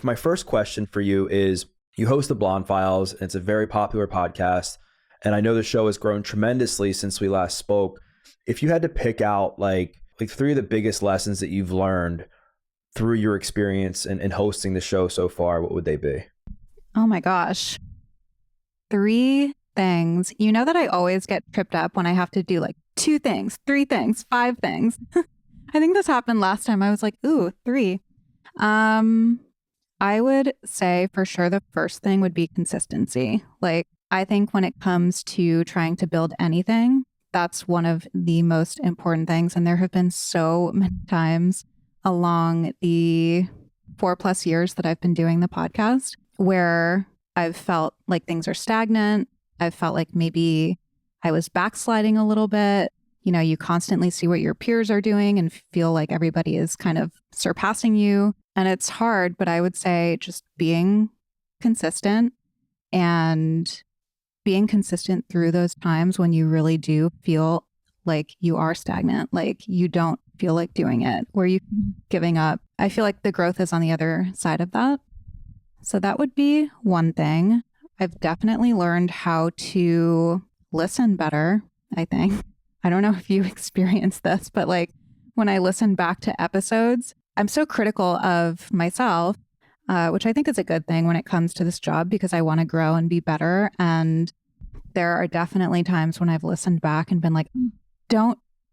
My first question for you is, you host the Blonde Files. It's a very popular podcast, and I know the show has grown tremendously since we last spoke. If you had to pick out like three of the biggest lessons that you've learned through your experience in hosting the show so far, what would they be? Oh my gosh. 3 things. You know that I always get tripped up when I have to do like 2 things, 3 things, 5 things. I think this happened last time. I was like, ooh, 3. I would say for sure the first thing would be consistency. Like, I think when it comes to trying to build anything, that's one of the most important things. And there have been so many times along the 4+ years that I've been doing the podcast where I've felt like things are stagnant. I've felt like maybe I was backsliding a little bit. You know, you constantly see what your peers are doing and feel like everybody is kind of surpassing you. And it's hard, but I would say just being consistent and being consistent through those times when you really do feel like you are stagnant, like you don't feel like doing it, where you giving up. I feel like the growth is on the other side of that. So that would be one thing. I've definitely learned how to listen better, I think. I don't know if you experienced this, but like when I listen back to episodes, I'm so critical of myself, which I think is a good thing when it comes to this job because I want to grow and be better. And there are definitely times when I've listened back and been like,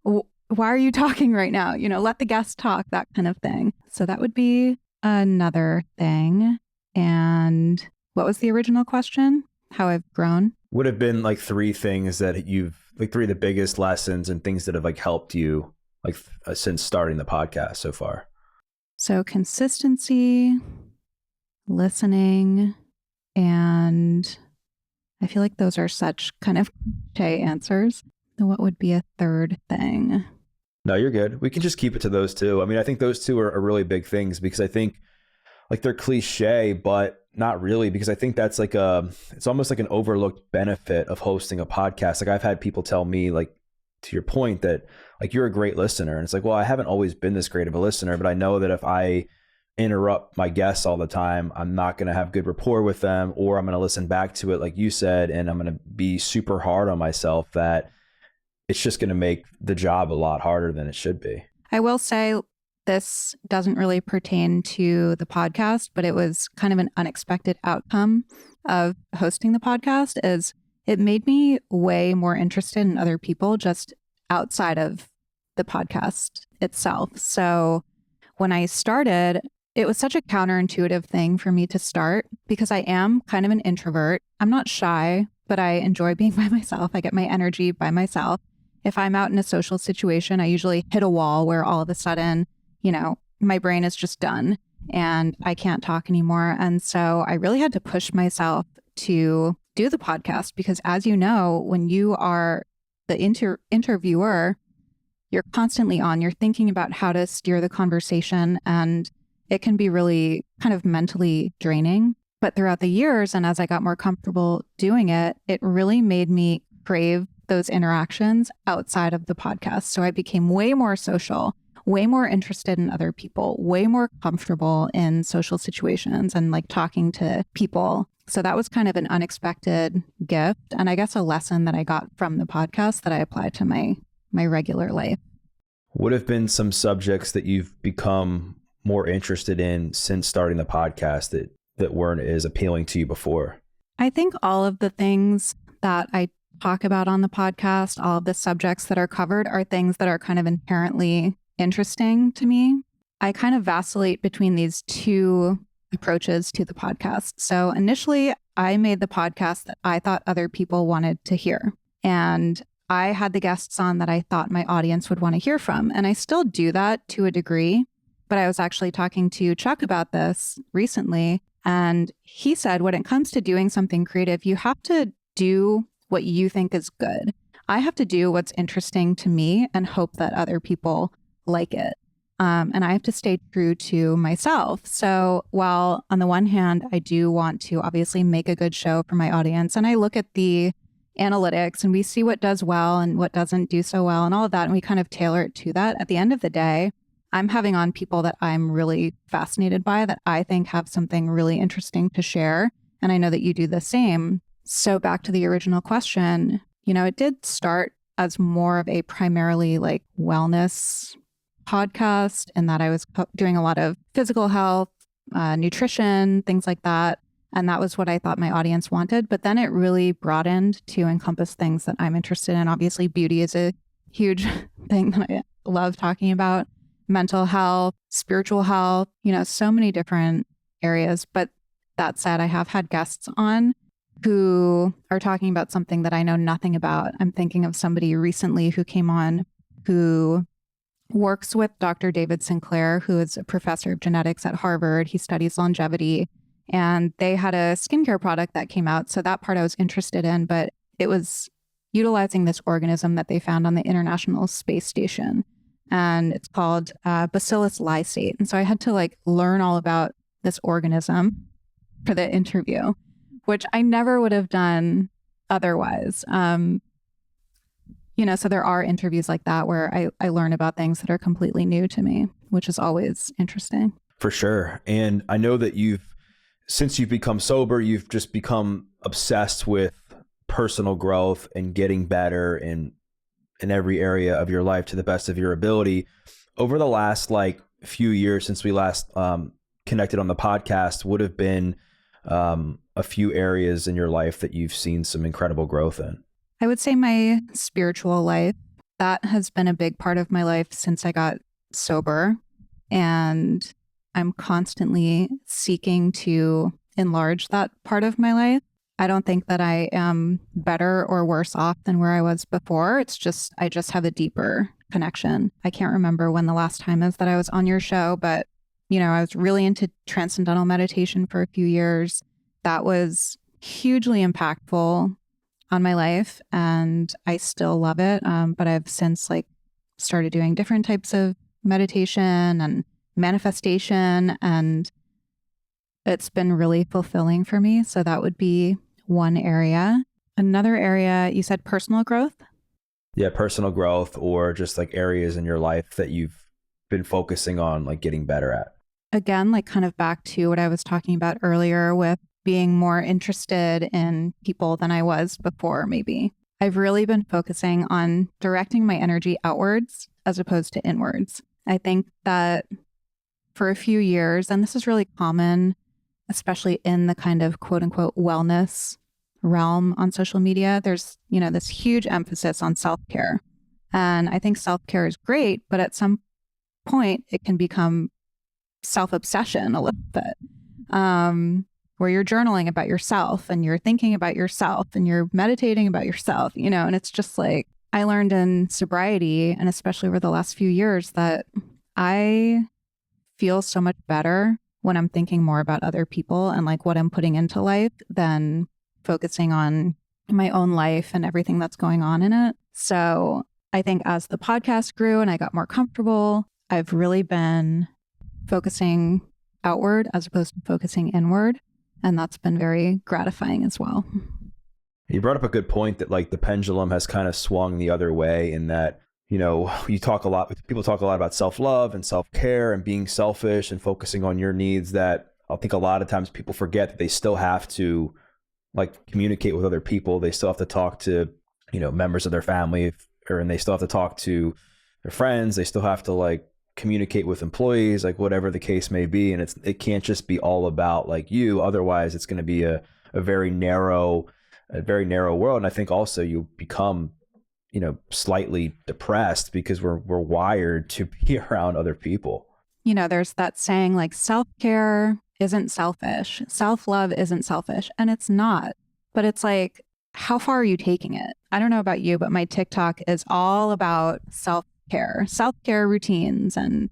why are you talking right now? You know, let the guest talk, that kind of thing. So that would be another thing. And what was the original question? How I've grown? Would have been like 3 things that you've, like 3 of the biggest lessons and things that have like helped you like since starting the podcast so far. So consistency, listening, and I feel like those are such kind of cliche answers. So what would be a third thing? No, you're good. We can just keep it to those 2. I mean, I think those 2 are really big things because I think like they're cliche, but not really, because I think that's like it's almost like an overlooked benefit of hosting a podcast. Like I've had people tell me, like, to your point, that like you're a great listener. And it's like, well, I haven't always been this great of a listener, but I know that if I interrupt my guests all the time, I'm not going to have good rapport with them, or I'm going to listen back to it, like you said, and I'm going to be super hard on myself that it's just going to make the job a lot harder than it should be. I will say this doesn't really pertain to the podcast, but it was kind of an unexpected outcome of hosting the podcast is it made me way more interested in other people just outside of the podcast itself. So when I started, it was such a counterintuitive thing for me to start because I am kind of an introvert. I'm not shy, but I enjoy being by myself. I get my energy by myself. If I'm out in a social situation, I usually hit a wall where all of a sudden, you know, my brain is just done and I can't talk anymore. And so I really had to push myself to do the podcast because, as you know, when you are the interviewer, you're constantly on, you're thinking about how to steer the conversation, and it can be really kind of mentally draining. But throughout the years, and as I got more comfortable doing it, it really made me crave those interactions outside of the podcast. So I became way more social, way more interested in other people, way more comfortable in social situations and like talking to people. So that was kind of an unexpected gift. And I guess a lesson that I got from the podcast that I applied to my regular life. What have been some subjects that you've become more interested in since starting the podcast that weren't as appealing to you before? I think all of the things that I talk about on the podcast, all of the subjects that are covered are things that are kind of inherently interesting to me. I kind of vacillate between these 2 approaches to the podcast. So initially, I made the podcast that I thought other people wanted to hear. And I had the guests on that I thought my audience would want to hear from. And I still do that to a degree. But I was actually talking to Chuck about this recently. And he said, when it comes to doing something creative, you have to do what you think is good. I have to do what's interesting to me and hope that other people like it. And I have to stay true to myself. So while on the one hand, I do want to obviously make a good show for my audience, and I look at the analytics and we see what does well and what doesn't do so well and all of that, and we kind of tailor it to that. At the end of the day, I'm having on people that I'm really fascinated by, that I think have something really interesting to share. And I know that you do the same. So back to the original question, it did start as more of a primarily like wellness podcast, and that I was doing a lot of physical health, nutrition, things like that. And that was what I thought my audience wanted. But then it really broadened to encompass things that I'm interested in. Obviously, beauty is a huge thing that I love talking about. Mental health, spiritual health, so many different areas. But that said, I have had guests on who are talking about something that I know nothing about. I'm thinking of somebody recently who came on who works with Dr. David Sinclair, who is a professor of genetics at Harvard. He studies longevity, and they had a skincare product that came out. So that part I was interested in, but it was utilizing this organism that they found on the International Space Station. And it's called Bacillus lysate. And so I had to like learn all about this organism for the interview, which I never would have done otherwise. So there are interviews like that where I learn about things that are completely new to me, which is always interesting. For sure. And I know that since you've become sober, you've just become obsessed with personal growth and getting better in every area of your life to the best of your ability. Over the last like few years since we last connected on the podcast, would have been a few areas in your life that you've seen some incredible growth in? I would say my spiritual life, that has been a big part of my life since I got sober. And I'm constantly seeking to enlarge that part of my life. I don't think that I am better or worse off than where I was before. It's just, I just have a deeper connection. I can't remember when the last time is that I was on your show, but, I was really into transcendental meditation for a few years. That was hugely impactful on my life, and I still love it. But I've since like started doing different types of meditation and manifestation, and it's been really fulfilling for me. So that would be one area. Another area, you said personal growth? Yeah, personal growth, or just like areas in your life that you've been focusing on like getting better at. Again, like kind of back to what I was talking about earlier with being more interested in people than I was before, maybe. I've really been focusing on directing my energy outwards as opposed to inwards. I think that for a few years, and this is really common, especially in the kind of quote unquote wellness realm on social media, there's, this huge emphasis on self-care. And I think self-care is great, but at some point it can become self-obsession a little bit, where you're journaling about yourself and you're thinking about yourself and you're meditating about yourself, and it's just like, I learned in sobriety, and especially over the last few years, that I feel so much better when I'm thinking more about other people and like what I'm putting into life than focusing on my own life and everything that's going on in it. So I think as the podcast grew and I got more comfortable, I've really been focusing outward as opposed to focusing inward. And that's been very gratifying as well. You brought up a good point that like the pendulum has kind of swung the other way, in that, people talk a lot about self-love and self-care and being selfish and focusing on your needs, that I think a lot of times people forget that they still have to like communicate with other people. They still have to talk to, members of their family, and they still have to talk to their friends. They still have to like communicate with employees, like whatever the case may be. And it can't just be all about like you. Otherwise it's going to be a very narrow world. And I think also you become, slightly depressed because we're wired to be around other people. There's that saying like self-care isn't selfish. Self-love isn't selfish. And it's not. But it's like, how far are you taking it? I don't know about you, but my TikTok is all about self-care routines and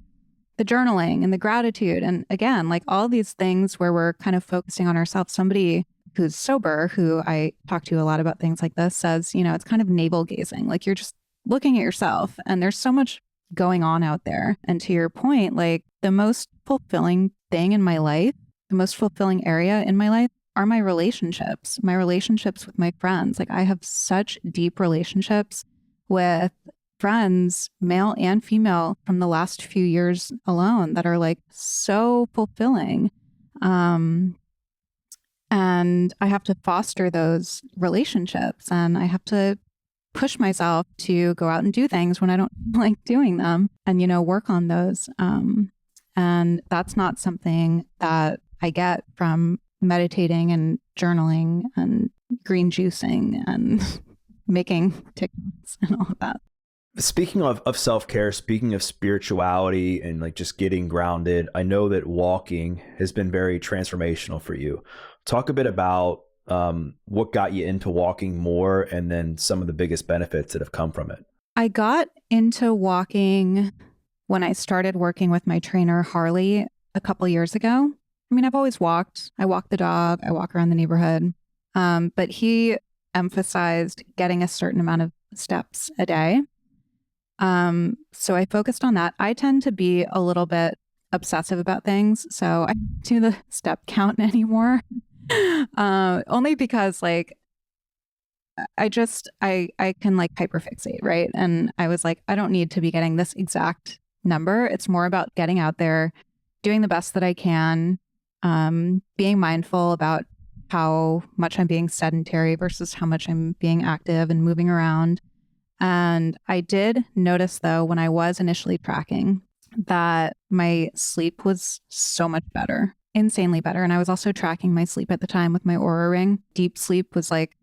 the journaling and the gratitude. And again, like all these things where we're kind of focusing on ourselves. Somebody who's sober, who I talk to a lot about things like this, says, it's kind of navel gazing. Like you're just looking at yourself, and there's so much going on out there. And to your point, like the most fulfilling thing in my life, the most fulfilling area in my life are my relationships with my friends. Like I have such deep relationships with friends, male and female, from the last few years alone that are like so fulfilling. And I have to foster those relationships, and I have to push myself to go out and do things when I don't like doing them and, work on those. And that's not something that I get from meditating and journaling and green juicing and making TikToks and all of that. Speaking of self-care, speaking of spirituality and like just getting grounded, I know that walking has been very transformational for you. Talk a bit about what got you into walking more, and then some of the biggest benefits that have come from it. I got into walking when I started working with my trainer, Harley, a couple years ago. I mean, I've always walked. I walk the dog. I walk around the neighborhood. But he emphasized getting a certain amount of steps a day. So I focused on that. I tend to be a little bit obsessive about things. So I don't do the step count anymore. Only because like I can like hyperfixate, right? And I was like, I don't need to be getting this exact number. It's more about getting out there, doing the best that I can, being mindful about how much I'm being sedentary versus how much I'm being active and moving around. And I did notice, though, when I was initially tracking, that my sleep was so much better, insanely better. And I was also tracking my sleep at the time with my Oura ring. Deep sleep was like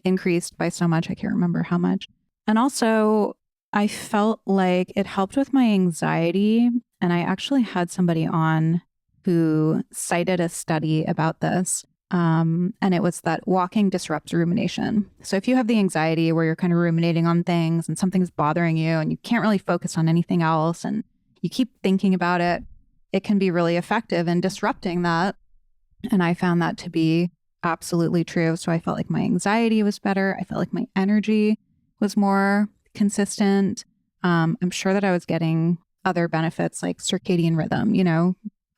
increased by so much. I can't remember how much. And also, I felt like it helped with my anxiety. And I actually had somebody on who cited a study about this. And it was that walking disrupts rumination. So if you have the anxiety where you're kind of ruminating on things and something's bothering you and you can't really focus on anything else and you keep thinking about it, it can be really effective in disrupting that. And I found that to be absolutely true. So I felt like my anxiety was better. I felt like my energy was more consistent. I'm sure that I was getting other benefits like circadian rhythm,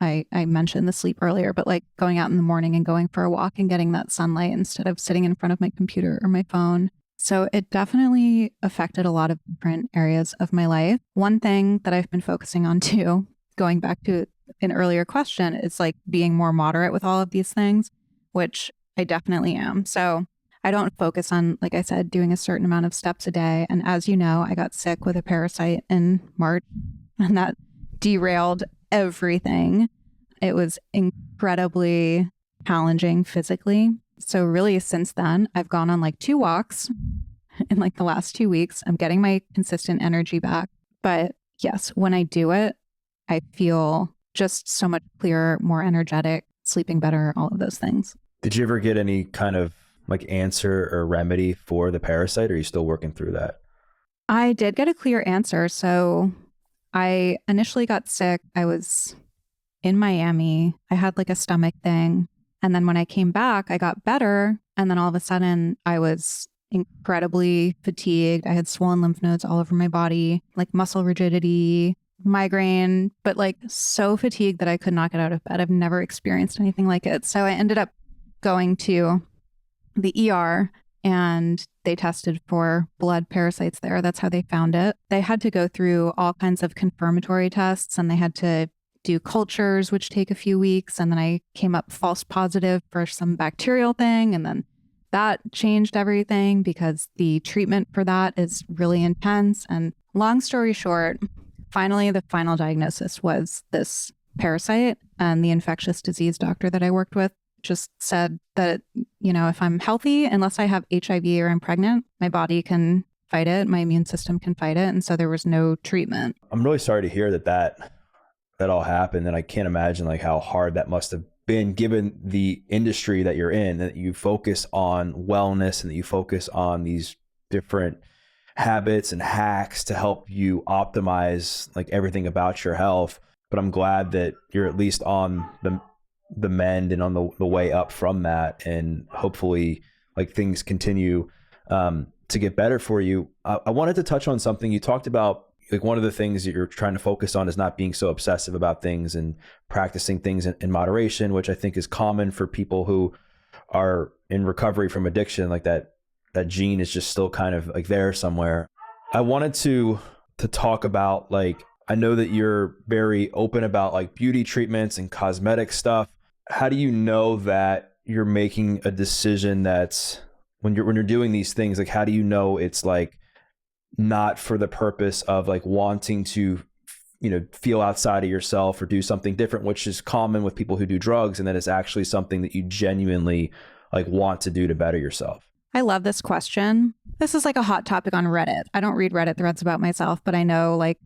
I mentioned the sleep earlier, but like going out in the morning and going for a walk and getting that sunlight instead of sitting in front of my computer or my phone. So it definitely affected a lot of different areas of my life. One thing that I've been focusing on too, going back to an earlier question, is like being more moderate with all of these things, which I definitely am. So I don't focus on, like I said, doing a certain amount of steps a day. And as you know, I got sick with a parasite in March, and that derailed everything. It was incredibly challenging physically. So really since then, I've gone on like 2 walks in like the last 2 weeks. I'm getting my consistent energy back. But yes, when I do it, I feel just so much clearer, more energetic, sleeping better, all of those things. Did you ever get any kind of like answer or remedy for the parasite, or are you still working through that? I did get a clear answer. So I initially got sick. I was in Miami. I had like a stomach thing. And then when I came back, I got better. And then all of a sudden I was incredibly fatigued. I had swollen lymph nodes all over my body, like muscle rigidity, migraine, but like so fatigued that I could not get out of bed. I've never experienced anything like it. So I ended up going to the ER, and they tested for blood parasites there. That's how they found it. They had to go through all kinds of confirmatory tests, and they had to do cultures, which take a few weeks. And then I came up false positive for some bacterial thing. And then that changed everything because the treatment for that is really intense. And long story short, finally, the final diagnosis was this parasite. And the infectious disease doctor that I worked with just said that, if I'm healthy, unless I have HIV or I'm pregnant, my body can fight it. My immune system can fight it. And so there was no treatment. I'm really sorry to hear that all happened. And I can't imagine like how hard that must have been given the industry that you're in, that you focus on wellness and that you focus on these different habits and hacks to help you optimize like everything about your health. But I'm glad that you're at least on the mend and on the way up from that. And hopefully like things continue to get better for you. I wanted to touch on something you talked about. Like one of the things that you're trying to focus on is not being so obsessive about things and practicing things in moderation, which I think is common for people who are in recovery from addiction. Like that gene is just still kind of like there somewhere. I wanted to talk about, like, I know that you're very open about like beauty treatments and cosmetic stuff. How do you know that you're making a decision that's when you're doing these things, like how do you know it's like not for the purpose of like wanting to, feel outside of yourself or do something different, which is common with people who do drugs, and that it's actually something that you genuinely like want to do to better yourself? I love this question. This is like a hot topic on Reddit. I don't read Reddit threads about myself, but I know like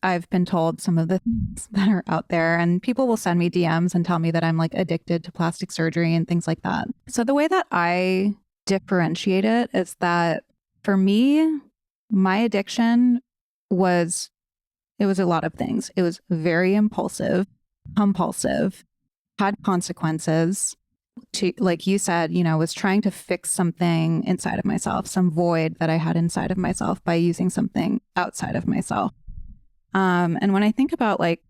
I've been told some of the things that are out there, and people will send me DMs and tell me that I'm like addicted to plastic surgery and things like that. So the way that I differentiate it is that for me, my addiction was, it was a lot of things. It was very impulsive, compulsive, had consequences. To, like you said, was trying to fix something inside of myself, some void that I had inside of myself by using something outside of myself. And when I think about like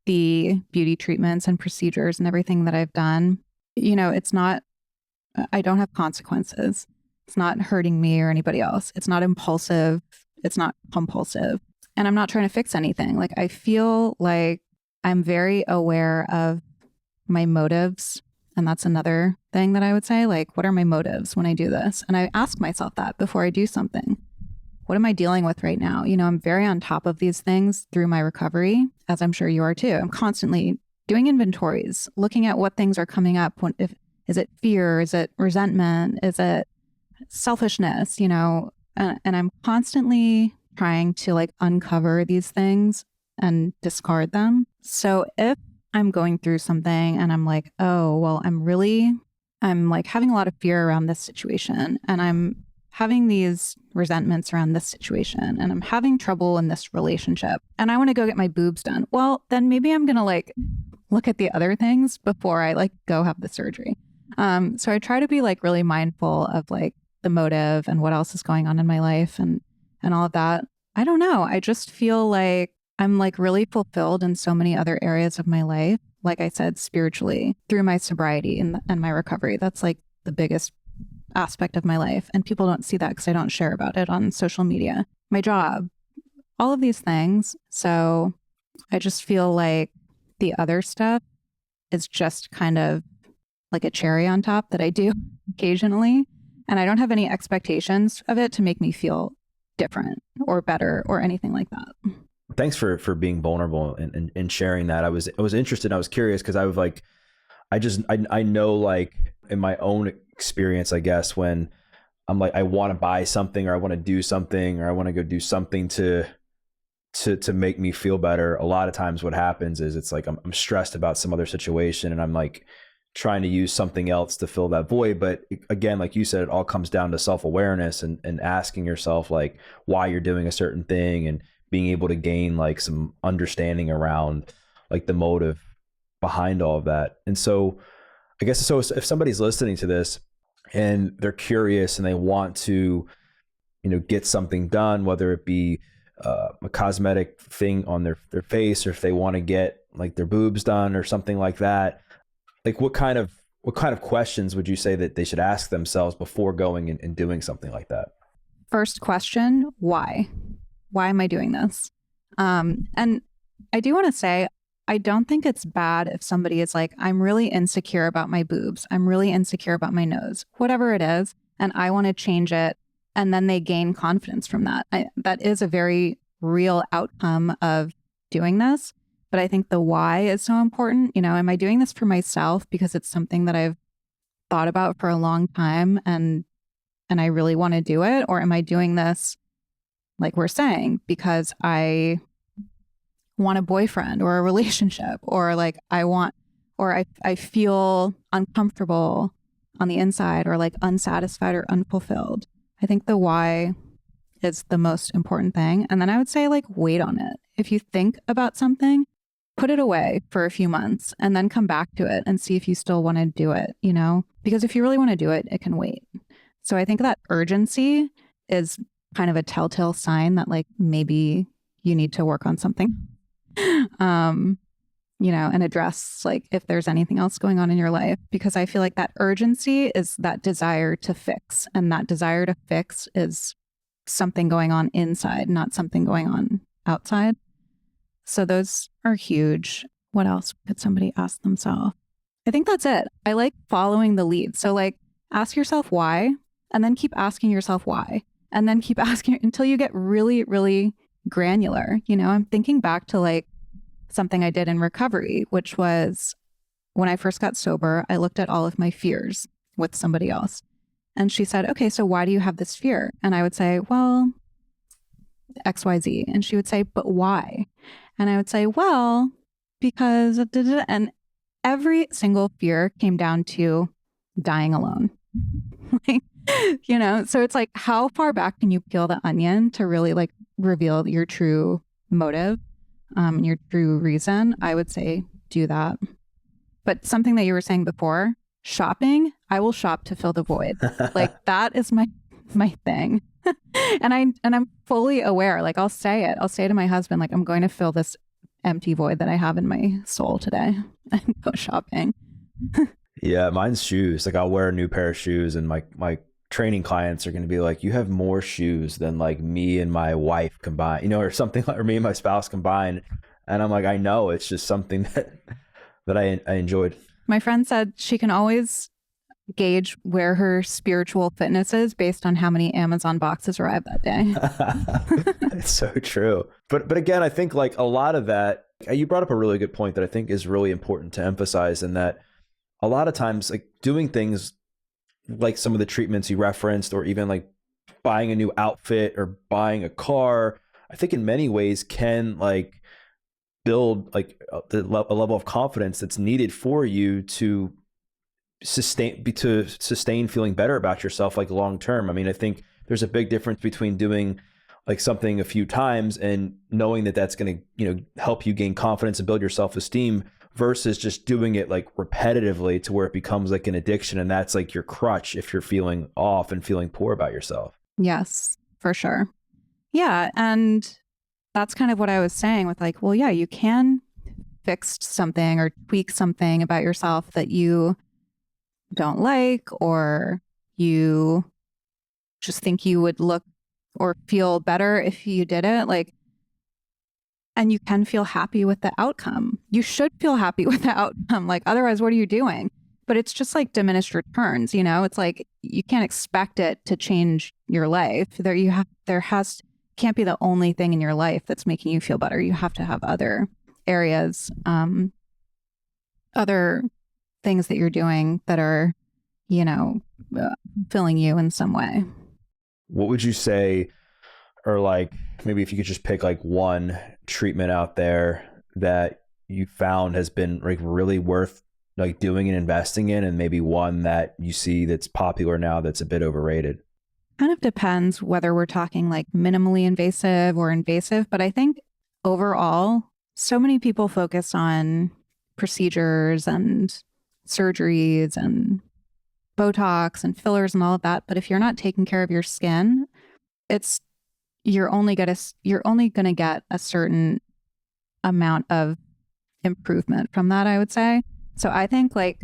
the beauty treatments and procedures and everything that I've done, it's not, I don't have consequences. It's not hurting me or anybody else. It's not impulsive. It's not compulsive. And I'm not trying to fix anything. Like I feel like I'm very aware of my motives. And that's another thing that I would say, like, what are my motives when I do this? And I ask myself that before I do something. What am I dealing with right now? I'm very on top of these things through my recovery, as I'm sure you are too. I'm constantly doing inventories, looking at what things are coming up. Is it fear? Is it resentment? Is it selfishness? And I'm constantly trying to like uncover these things and discard them. So if I'm going through something and I'm like, oh, well, I'm like having a lot of fear around this situation, and I'm having these resentments around this situation, and I'm having trouble in this relationship, and I want to go get my boobs done. Well, then maybe I'm going to like look at the other things before I like go have the surgery. So I try to be like really mindful of like the motive and what else is going on in my life and all of that. I don't know. I just feel like I'm like really fulfilled in so many other areas of my life. Like I said, spiritually, through my sobriety and my recovery. That's like the biggest aspect of my life. And people don't see that because I don't share about it on social media. My job, all of these things. So I just feel like the other stuff is just kind of like a cherry on top that I do occasionally. And I don't have any expectations of it to make me feel different or better or anything like that. Thanks for being vulnerable and sharing that. I was interested. I was curious because I was like, I know like in my own experience, I guess, when I'm like, I want to buy something or I want to do something or I want to go do something to make me feel better. A lot of times what happens is it's like, I'm stressed about some other situation and I'm like trying to use something else to fill that void. But again, like you said, it all comes down to self-awareness and asking yourself like why you're doing a certain thing and being able to gain like some understanding around like the motive behind all of that. And so I guess, so if somebody's listening to this and they're curious and they want to, get something done, whether it be a cosmetic thing on their face, or if they want to get like their boobs done or something like that, like what kind of questions would you say that they should ask themselves before going and doing something like that? First question, why? Why am I doing this? And I do want to say, I don't think it's bad if somebody is like, I'm really insecure about my boobs. I'm really insecure about my nose, whatever it is. And I want to change it. And then they gain confidence from that. That is a very real outcome of doing this. But I think the why is so important. Am I doing this for myself because it's something that I've thought about for a long time and I really want to do it? Or am I doing this, like we're saying, because I want a boyfriend or a relationship, or like I feel uncomfortable on the inside, or like unsatisfied or unfulfilled? I think the why is the most important thing. And then I would say like wait on it. If you think about something, put it away for a few months and then come back to it and see if you still want to do it, because if you really want to do it, it can wait. So I think that urgency is kind of a telltale sign that like maybe you need to work on something, and address like if there's anything else going on in your life, because I feel like that urgency is that desire to fix, and that desire to fix is something going on inside, not something going on outside. So those are huge. What else could somebody ask themselves? I think that's it. I like following the lead. So like ask yourself why, and then keep asking yourself why, and then keep asking until you get really, really granular. You know, I'm thinking back to like something I did in recovery, which was when I first got sober, I looked at all of my fears with somebody else. And she said, okay, so why do you have this fear? And I would say, well, XYZ. And she would say, but why? And I would say, well, because of da, da, da. And every single fear came down to dying alone. Like, you know, so it's like, how far back can you peel the onion to really like reveal your true motive, your true reason? I would say do that. But something that you were saying before, shopping, I will shop to fill the void. Like that is my thing. and I'm fully aware. Like I'll say it. I'll say to my husband, like, I'm going to fill this empty void that I have in my soul today and go shopping. Yeah, mine's shoes. Like I'll wear a new pair of shoes and my training clients are going to be like, you have more shoes than like me and my wife combined, you know, or something like, or me and my spouse combined. And I'm like, I know, it's just something that I enjoyed. My friend said she can always gauge where her spiritual fitness is based on how many Amazon boxes arrive that day. It's so true. But again, I think like a lot of that, you brought up a really good point that I think is really important to emphasize, in that a lot of times like doing things like some of the treatments you referenced, or even like buying a new outfit or buying a car, I think in many ways can like build like a level of confidence that's needed for you to sustain feeling better about yourself like long term. I mean, I think there's a big difference between doing like something a few times and knowing that that's going to, you know, help you gain confidence and build your self-esteem, versus just doing it like repetitively to where it becomes like an addiction, and that's like your crutch if you're feeling off and feeling poor about yourself. Yes, for sure. Yeah, and that's kind of what I was saying with like, well, yeah, you can fix something or tweak something about yourself that you don't like, or you just think you would look or feel better if you did it. Like, and you can feel happy with the outcome. You should feel happy with the outcome. Like, otherwise, what are you doing? But it's just like diminished returns, you know? It's like you can't expect it to change your life. Can't be the only thing in your life that's making you feel better. You have to have other areas, other things that you're doing that are, you know, filling you in some way. What would you say, or like maybe if you could just pick like one treatment out there that you found has been like really worth like doing and investing in, and maybe one that you see that's popular now that's a bit overrated? Kind of depends whether we're talking like minimally invasive or invasive, but I think overall, so many people focus on procedures and surgeries and Botox and fillers and all of that. But if you're not taking care of your skin, you're only going to get a certain amount of improvement from that, I would say. So I think like,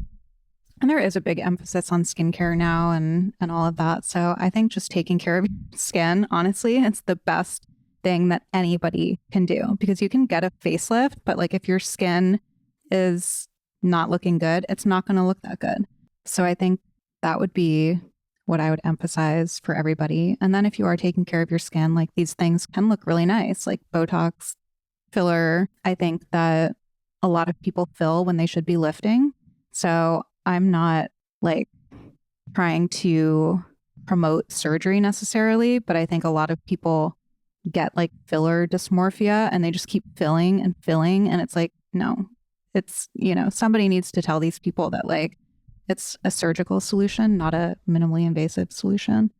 and there is a big emphasis on skincare now and all of that. So I think just taking care of your skin, honestly, it's the best thing that anybody can do, because you can get a facelift, but like if your skin is not looking good, it's not going to look that good. So I think that would be what I would emphasize for everybody. And then if you are taking care of your skin, like these things can look really nice, like Botox, filler. I think that a lot of people fill when they should be lifting. So I'm not like trying to promote surgery necessarily, but I think a lot of people get like filler dysmorphia and they just keep filling and filling. And it's like, no, it's, you know, somebody needs to tell these people that like it's a surgical solution, not a minimally invasive solution.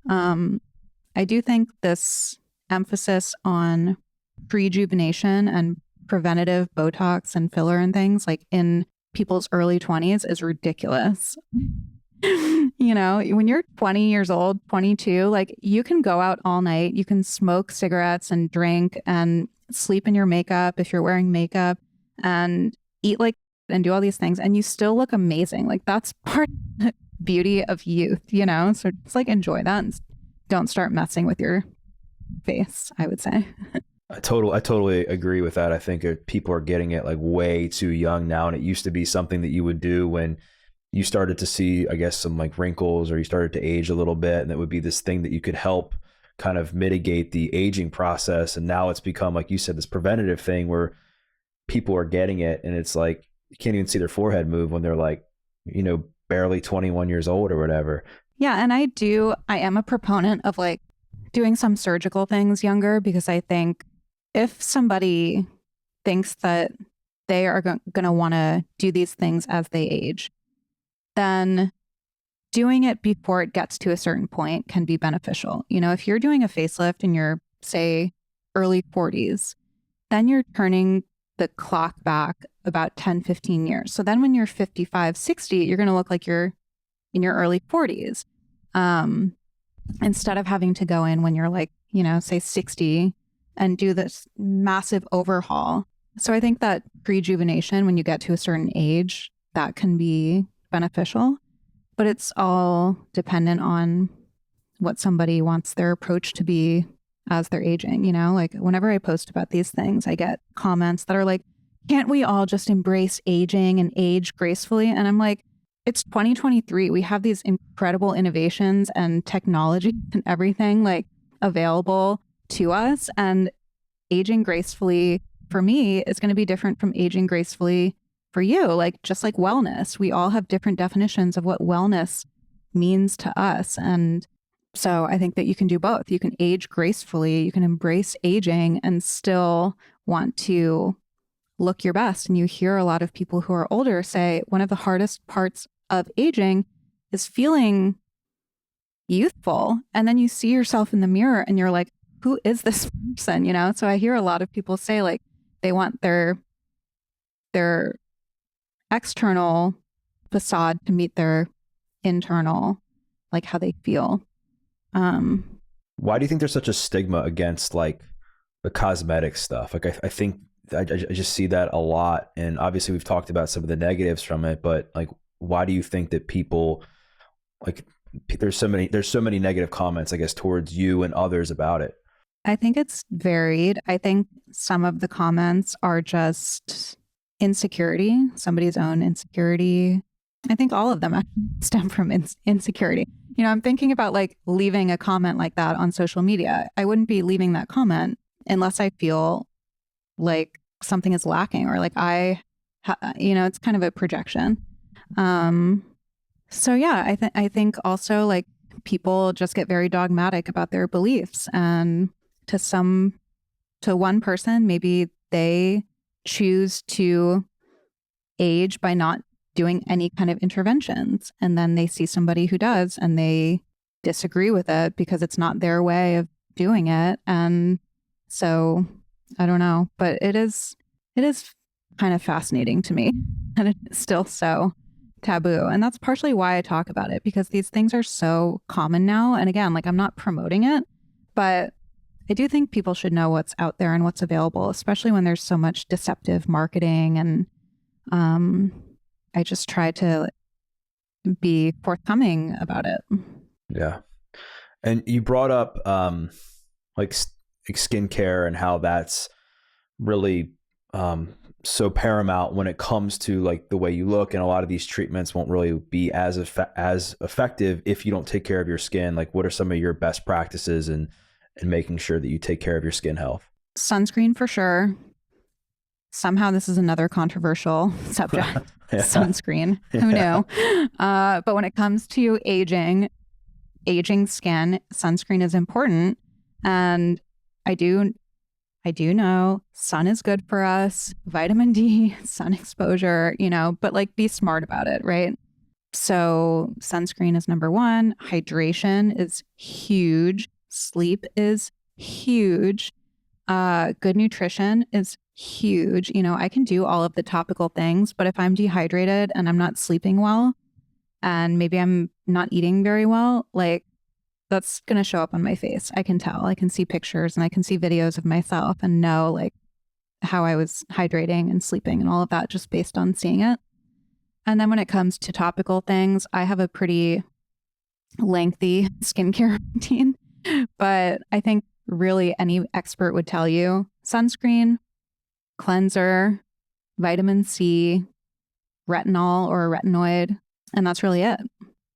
I do think this emphasis on rejuvenation and preventative Botox and filler and things like in people's early 20s is ridiculous. You know, when you're 20 years old, 22, like you can go out all night, you can smoke cigarettes and drink and sleep in your makeup if you're wearing makeup and eat like and do all these things and you still look amazing. Like that's part of the beauty of youth, you know? So just like enjoy that and don't start messing with your face, I would say. I totally agree with that. I think people are getting it like way too young now, and it used to be something that you would do when you started to see, I guess, some like wrinkles or you started to age a little bit, and it would be this thing that you could help kind of mitigate the aging process. And now it's become, like you said, this preventative thing where people are getting it, and it's like you can't even see their forehead move when they're like, barely 21 years old or whatever. Yeah, and I am a proponent of like doing some surgical things younger, because I think if somebody thinks that they are going to want to do these things as they age, then doing it before it gets to a certain point can be beneficial. If you're doing a facelift in your, say, early 40s, then you're turning the clock back about 10, 15 years. So then when you're 55, 60, you're going to look like you're in your early 40s. Instead of having to go in when you're like, say 60 and do this massive overhaul. So I think that rejuvenation, when you get to a certain age, that can be beneficial, but it's all dependent on what somebody wants their approach to be as they're aging. Like whenever I post about these things, I get comments that are like, can't we all just embrace aging and age gracefully? And I'm like, it's 2023. We have these incredible innovations and technology and everything like available to us. And aging gracefully for me is going to be different from aging gracefully for you. Like just like wellness, we all have different definitions of what wellness means to us. And so I think that you can do both. You can age gracefully, you can embrace aging and still want to look your best. And you hear a lot of people who are older say one of the hardest parts of aging is feeling youthful. And then you see yourself in the mirror and you're like, who is this person? So I hear a lot of people say like they want their external facade to meet their internal, like how they feel. Why do you think there's such a stigma against like the cosmetic stuff? Like I think I just see that a lot, and obviously we've talked about some of the negatives from it, but like why do you think that people like there's so many negative comments, I guess, towards you and others about it? I think it's varied. I think some of the comments are just insecurity, somebody's own insecurity. I think all of them actually stem from insecurity. I'm thinking about like leaving a comment like that on social media. I wouldn't be leaving that comment unless I feel like something is lacking or like it's kind of a projection. So yeah, I think also like people just get very dogmatic about their beliefs, and to one person, maybe they choose to age by not doing any kind of interventions. And then they see somebody who does and they disagree with it because it's not their way of doing it. And so I don't know, but it is kind of fascinating to me and it's still so taboo. And that's partially why I talk about it, because these things are so common now. And again, like I'm not promoting it, but I do think people should know what's out there and what's available, especially when there's so much deceptive marketing. And I just try to be forthcoming about it. Yeah. And you brought up like skincare and how that's really so paramount when it comes to like the way you look, and a lot of these treatments won't really be as effective if you don't take care of your skin. Like what are some of your best practices and making sure that you take care of your skin health? Sunscreen for sure. Somehow this is another controversial subject. Yeah. Sunscreen. Who knew? But when it comes to aging skin, sunscreen is important. And I do know sun is good for us, vitamin D, sun exposure, but like be smart about it, right? So sunscreen is number one. Hydration is huge. Sleep is huge. Good nutrition is huge. I can do all of the topical things, but if I'm dehydrated and I'm not sleeping well, and maybe I'm not eating very well, like that's going to show up on my face. I can tell. I can see pictures and I can see videos of myself and know like how I was hydrating and sleeping and all of that just based on seeing it. And then when it comes to topical things, I have a pretty lengthy skincare routine. But I think really any expert would tell you sunscreen, cleanser, vitamin C, retinol or a retinoid, and that's really it.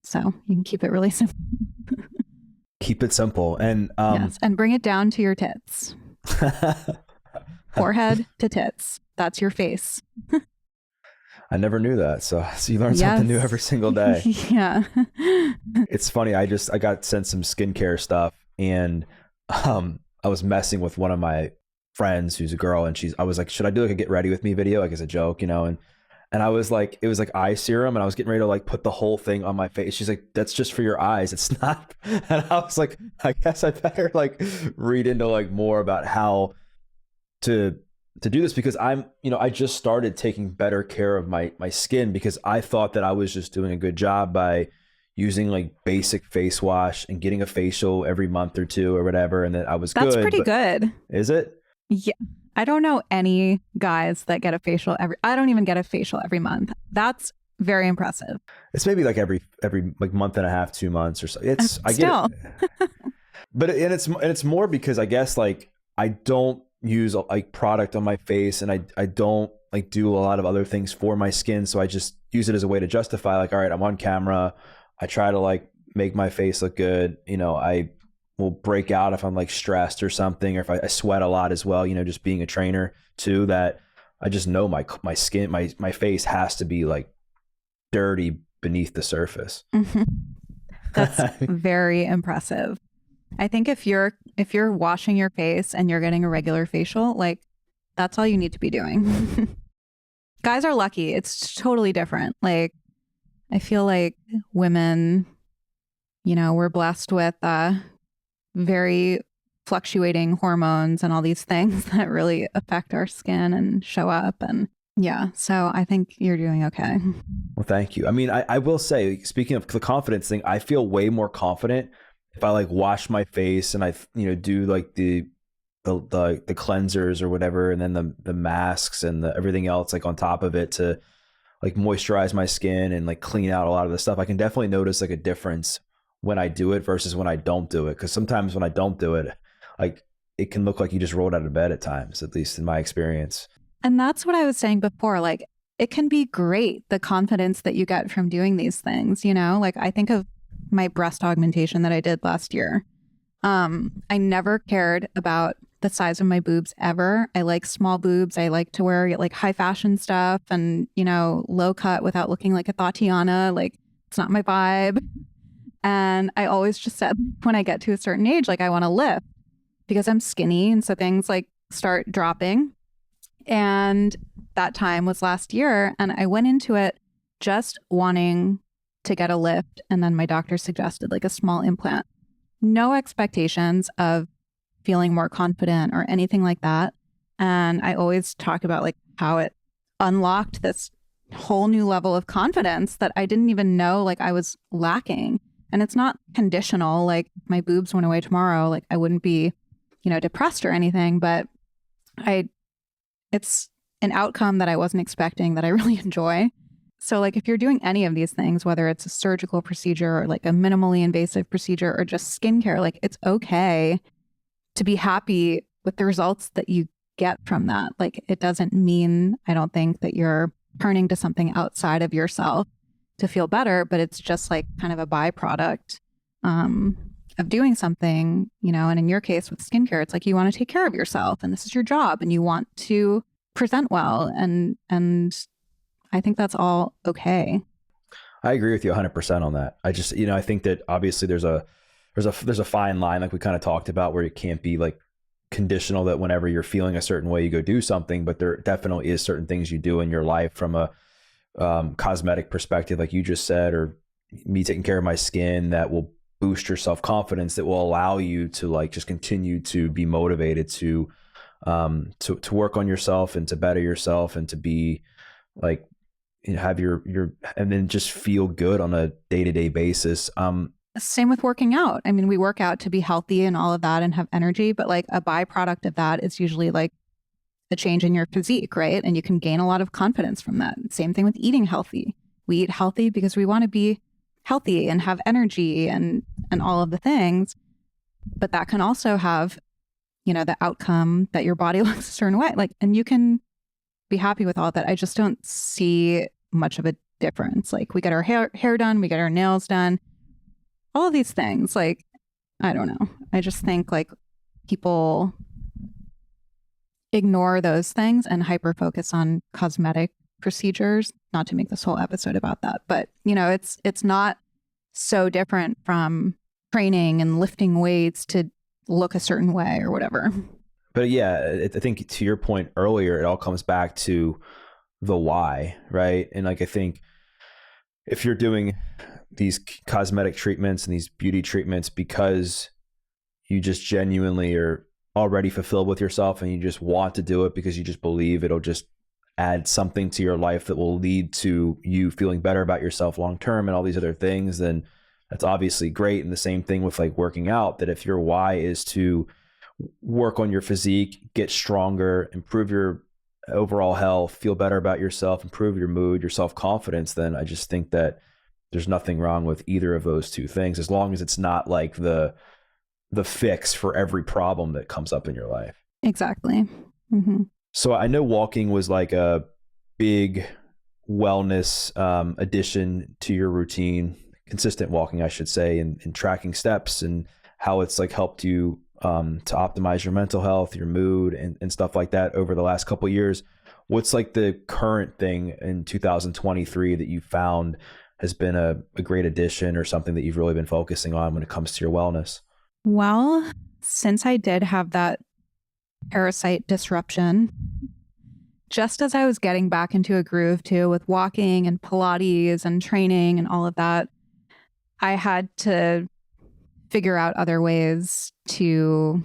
So you can keep it really simple. Keep it simple. And yes, and bring it down to your tits. Forehead to tits. That's your face. I never knew that. So you learn something new every single day. Yeah. It's funny. I got sent some skincare stuff, and I was messing with one of my friends who's a girl, and I was like, should I do like a get ready with me video, like as a joke, and I was like, it was like eye serum, and I was getting ready to like put the whole thing on my face. She's like, that's just for your eyes. It's not. And I was like, I guess I better like read into like more about how to do this, because I just started taking better care of my skin, because I thought that I was just doing a good job by using like basic face wash and getting a facial every month or two or whatever, and that I was That's good. pretty good. Is it? Yeah. I don't know any guys that get a facial I don't even get a facial every month. That's very impressive. It's maybe like every like month and a half, 2 months or so. I Still. get it. But it's more because I guess like I don't use like product on my face, and I don't like do a lot of other things for my skin, so I just use it as a way to justify like, all right, I'm on camera, I try to like make my face look good, I will break out if I'm like stressed or something, or if I sweat a lot as well, just being a trainer too, that I just know my skin, my face has to be like dirty beneath the surface. Mm-hmm. That's very impressive. I think if you're washing your face and you're getting a regular facial, like that's all you need to be doing. Guys are lucky. It's totally different. Like I feel like women, we're blessed with very fluctuating hormones and all these things that really affect our skin and show up. And yeah, so I think you're doing okay. Well, thank you. I mean, I will say, speaking of the confidence thing, I feel way more confident if I like wash my face and I, do like the cleansers or whatever, and then the masks and everything else like on top of it to like moisturize my skin and like clean out a lot of the stuff. I can definitely notice like a difference when I do it versus when I don't do it. Because sometimes when I don't do it, like it can look like you just rolled out of bed at times, at least in my experience. And that's what I was saying before. Like it can be great, the confidence that you get from doing these things, like I think of my breast augmentation that I did last year. I never cared about the size of my boobs ever. I like small boobs. I like to wear like high fashion stuff and, low cut without looking like a Tatiana. Like it's not my vibe. And I always just said when I get to a certain age, like I want to lift because I'm skinny. And so things like start dropping. And that time was last year. And I went into it just wanting to get a lift. And then my doctor suggested like a small implant. No expectations of feeling more confident or anything like that. And I always talk about like how it unlocked this whole new level of confidence that I didn't even know like I was lacking. And it's not conditional. Like my boobs went away tomorrow, like I wouldn't be, depressed or anything, but it's an outcome that I wasn't expecting that I really enjoy. So like if you're doing any of these things, whether it's a surgical procedure or like a minimally invasive procedure or just skincare, like it's okay to be happy with the results that you get from that. Like it doesn't mean, I don't think, that you're turning to something outside of yourself to feel better, but it's just like kind of a byproduct of doing something, and in your case with skincare, it's like you want to take care of yourself and this is your job and you want to present well. And I think that's all okay. I agree with you 100% on that. I just, I think that obviously there's a fine line, like we kind of talked about, where it can't be like conditional that whenever you're feeling a certain way, you go do something, but there definitely is certain things you do in your life from a cosmetic perspective, like you just said, or me taking care of my skin, that will boost your self-confidence, that will allow you to like just continue to be motivated to work on yourself and to better yourself and to be like, have your and then just feel good on a day-to-day basis. Same with working out. I mean, we work out to be healthy and all of that and have energy, but like a byproduct of that is usually like a change in your physique, right? And you can gain a lot of confidence from that. Same thing with eating healthy. We eat healthy because we want to be healthy and have energy and all of the things. But that can also have, the outcome that your body looks a certain way. Like, and you can be happy with all that. I just don't see much of a difference. Like, we get our hair done, we get our nails done, all of these things. Like, I don't know. I just think like people ignore those things and hyper focus on cosmetic procedures. Not to make this whole episode about that, but it's not so different from training and lifting weights to look a certain way or whatever. But yeah, I think to your point earlier, it all comes back to the why, right? And like, I think if you're doing these cosmetic treatments and these beauty treatments because you just genuinely are already fulfilled with yourself and you just want to do it because you just believe it'll just add something to your life that will lead to you feeling better about yourself long term and all these other things, then that's obviously great. And the same thing with like working out, that if your why is to work on your physique, get stronger, improve your overall health, feel better about yourself, improve your mood, your self-confidence, then I just think that there's nothing wrong with either of those two things, as long as it's not like the fix for every problem that comes up in your life. Exactly. Mm-hmm. So I know walking was like a big wellness addition to your routine, consistent walking, I should say, and tracking steps and how it's like helped you to optimize your mental health, your mood, and stuff like that over the last couple of years. What's like the current thing in 2023 that you found has been a great addition or something that you've really been focusing on when it comes to your wellness? Well, since I did have that parasite disruption, just as I was getting back into a groove too with walking and Pilates and training and all of that, I had to figure out other ways to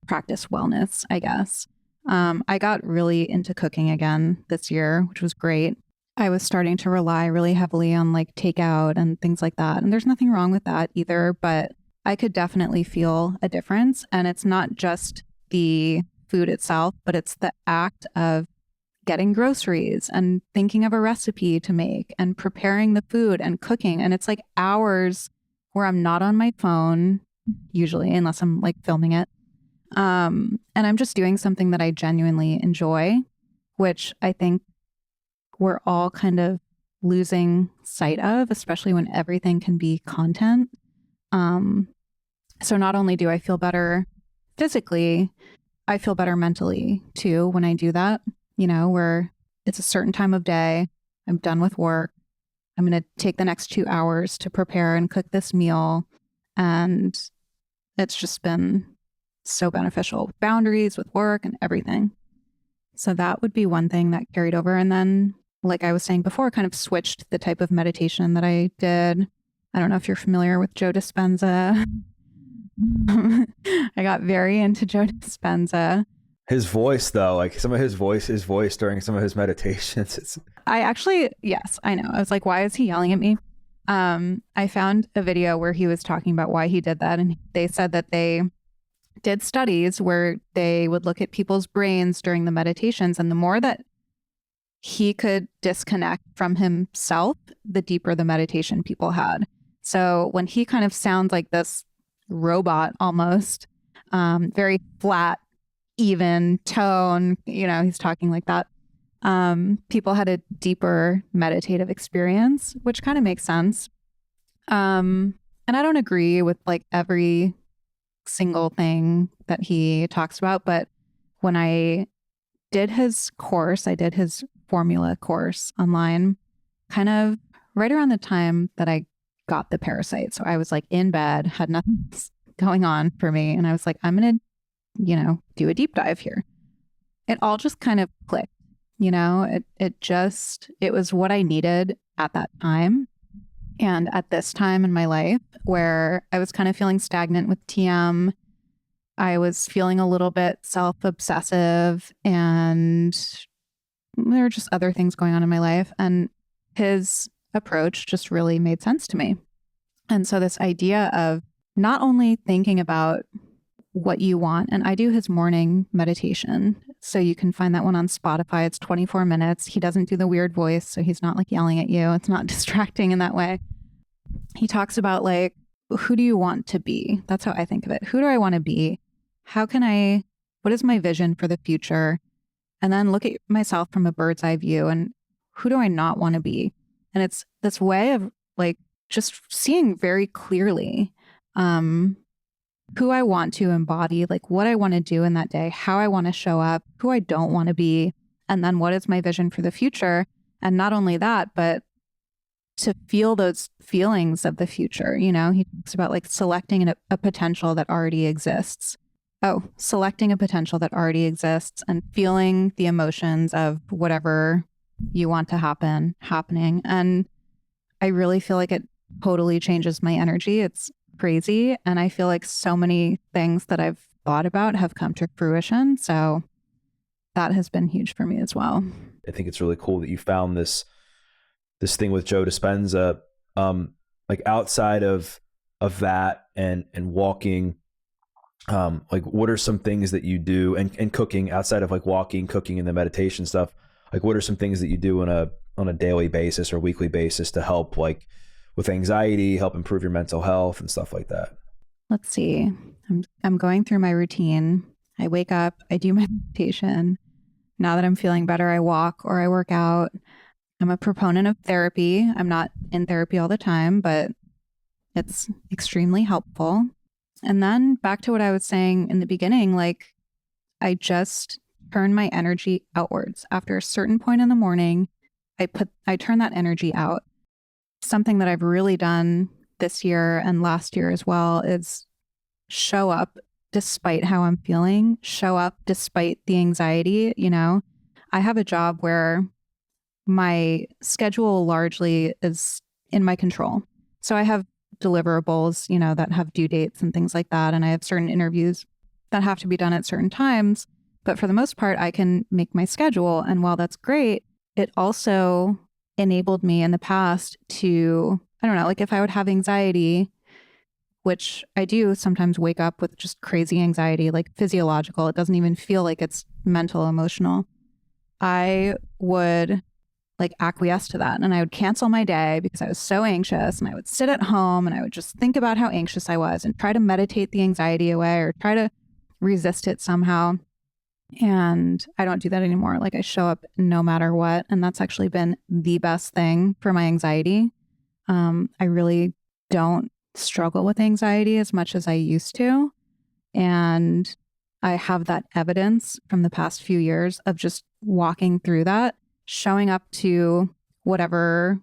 practice wellness, I guess. I got really into cooking again this year, which was great. I was starting to rely really heavily on like takeout and things like that. And there's nothing wrong with that either, but I could definitely feel a difference. And it's not just the food itself, but it's the act of getting groceries and thinking of a recipe to make and preparing the food and cooking. And it's like hours where I'm not on my phone, usually, unless I'm like filming it. And I'm just doing something that I genuinely enjoy, which I think we're all kind of losing sight of, especially when everything can be content. So not only do I feel better physically, I feel better mentally too when I do that, where it's a certain time of day, I'm done with work, I'm going to take the next 2 hours to prepare and cook this meal. And it's just been so beneficial with boundaries, with work and everything. So that would be one thing that carried over. And then, like I was saying before, kind of switched the type of meditation that I did. I don't know if you're familiar with Joe Dispenza. I got very into Joe Dispenza. His voice, though, like some of his voice during some of his meditations. Yes, I know. I was like, why is he yelling at me? I found a video where he was talking about why he did that. And they said that they did studies where they would look at people's brains during the meditations. And the more that he could disconnect from himself, the deeper the meditation people had. So when he kind of sounds like this robot almost, very flat, even tone, he's talking like that. People had a deeper meditative experience, which kind of makes sense. And I don't agree with like every single thing that he talks about, but when I did his course, I did his formula course online, kind of right around the time that I got the parasite. So I was like in bed, had nothing going on for me. And I was like, I'm going to, do a deep dive here. It all just kind of clicked, it was what I needed at that time. And at this time in my life where I was kind of feeling stagnant with TM, I was feeling a little bit self-obsessive, and there were just other things going on in my life. And his approach just really made sense to me. And so this idea of not only thinking about what you want, and I do his morning meditation. So you can find that one on Spotify. It's 24 minutes. He doesn't do the weird voice, so he's not like yelling at you. It's not distracting in that way. He talks about like who do you want to be? That's how I think of it. Who do I want to be? What is my vision for the future? And then look at myself from a bird's eye view and who do I not want to be? And it's this way of like just seeing very clearly who I want to embody, like what I want to do in that day, how I want to show up, who I don't want to be, and then what is my vision for the future. And not only that, but to feel those feelings of the future. You know, he talks about like selecting a potential that already exists. Oh, selecting a potential that already exists and feeling the emotions of whatever you want to happening. And I really feel like it totally changes my energy. It's crazy. And I feel like so many things that I've thought about have come to fruition. So that has been huge for me as well. I think it's really cool that you found this thing with Joe Dispenza, like outside of that and walking, like what are some things that you do and cooking outside of like walking, cooking, and the meditation stuff? Like what are some things that you do on a daily basis or weekly basis to help like with anxiety, help improve your mental health and stuff like that? Let's see. I'm going through my routine. I wake up, I do my meditation. Now that I'm feeling better, I walk or I work out. I'm a proponent of therapy. I'm not in therapy all the time, but it's extremely helpful. And then back to what I was saying in the beginning, like I just turn my energy outwards. After a certain point in the morning, I turn that energy out. Something that I've really done this year and last year as well is show up despite how I'm feeling, show up despite the anxiety. You know, I have a job where my schedule largely is in my control. So I have deliverables, you know, that have due dates and things like that. And I have certain interviews that have to be done at certain times. But for the most part, I can make my schedule. And while that's great, it also enabled me in the past to, I don't know, like if I would have anxiety, which I do sometimes wake up with just crazy anxiety, like physiological, it doesn't even feel like it's mental, emotional. I would like acquiesce to that. And I would cancel my day because I was so anxious, and I would sit at home and I would just think about how anxious I was and try to meditate the anxiety away or try to resist it somehow. And I don't do that anymore. Like I show up no matter what. And that's actually been the best thing for my anxiety. I really don't struggle with anxiety as much as I used to. And I have that evidence from the past few years of just walking through that, showing up to whatever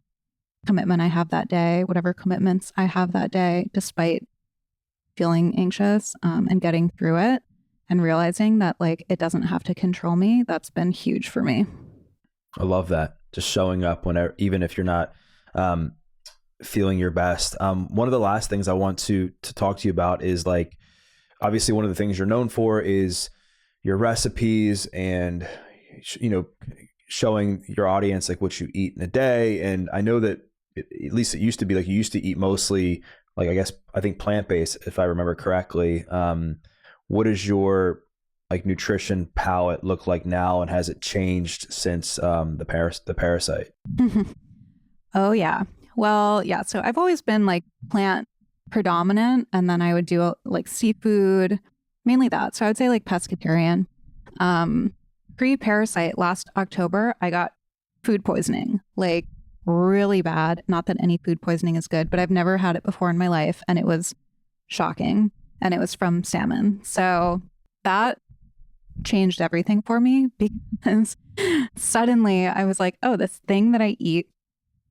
commitment I have that day, whatever commitments I have that day, despite feeling anxious, and getting through it and realizing that like it doesn't have to control me. That's been huge for me. I love that. Just showing up whenever, even if you're not feeling your best. One of the last things I want to talk to you about is like, obviously one of the things you're known for is your recipes and, you know, showing your audience like what you eat in a day. And I know that at least it used to be like you used to eat mostly like, I think plant-based, if I remember correctly. What does your like nutrition palette look like now, and has it changed since the parasite? Oh yeah. Well, yeah. So I've always been like plant predominant, and then I would do like seafood, mainly that. So I would say like pescatarian. Pre-parasite last October, I got food poisoning, like really bad. Not that any food poisoning is good, but I've never had it before in my life, and it was shocking. And it was from salmon. So that changed everything for me, because suddenly I was like, oh, this thing that I eat